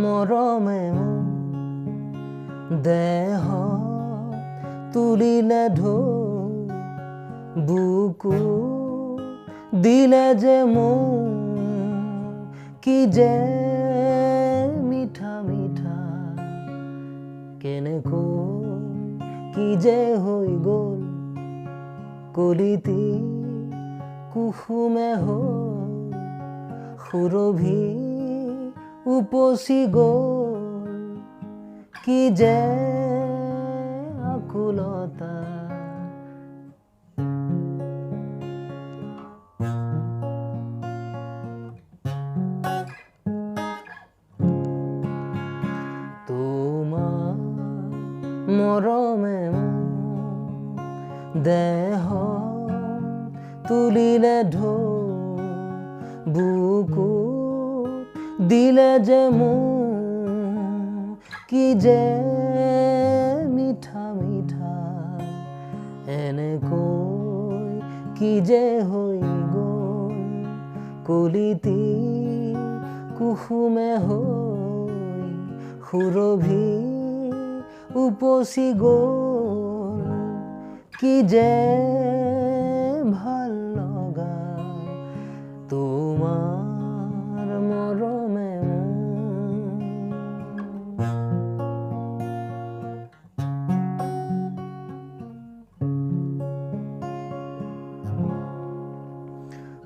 মৰমে মোৰ দেহ তুলিলে ঢৌ বুকু দিলে যে মোৰ কি যে মিঠা মিঠা কেনেকৈ কি যে হৈ গ'ল কলিতি কুসুমে হৈ সুৰভি উপচি গ'ল কি যে আকুলতা তোমাৰ মৰমে মোৰ দেহ তুলিলে ঢৌ বুকু দিলে যে মোৰ কি যে মিঠা মিঠা এনেকৈ কি যে হৈ গ'ল কলিতি কুসুমে হৈ সুৰভি উপচি গ'ল কি যে ভাল লগা তোমাৰ মৰমে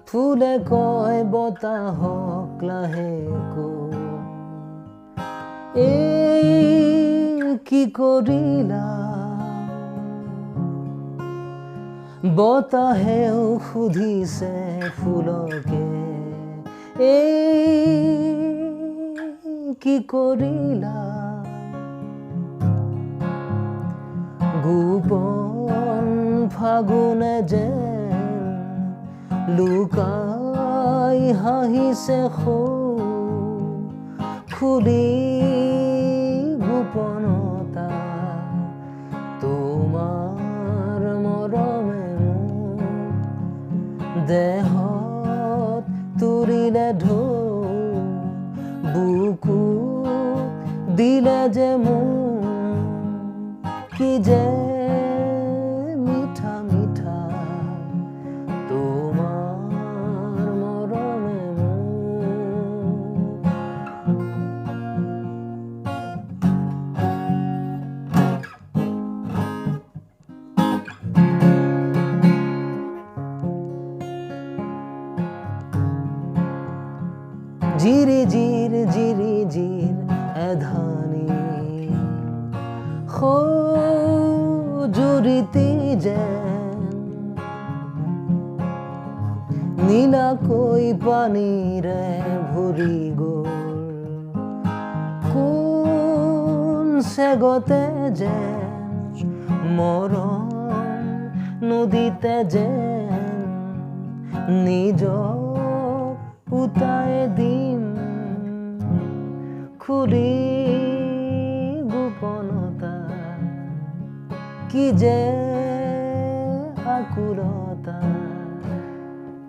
ফুলে কয় বতাহক লাহেকৈ এই কি কৰিলা বতাহেও সুধিছে ফুলকে এই কি কৰিলা গোপন ফাগুনে যেন লুকাই হাঁহিছে খুলি গোপনতা তোমাৰ মৰমে মোক দেহত তুলিলে ঢৌ বুকু দিলে যে মোক কি যে মিঠা মিঠা তোমাৰ মৰমে জিৰি জিৰ জিৰি জিৰ এধানি জুৰিতি যেন নীলাকৈ পানীৰে ভৰি গ'ল কোন চেগতে যেন মৰম নদীতে যেন নিজক উটাই দিম খুলি গোপনতা কি যে আকুলতা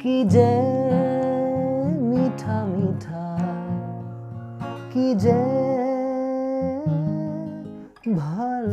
কি যে মিঠা মিঠা কি যে ভাল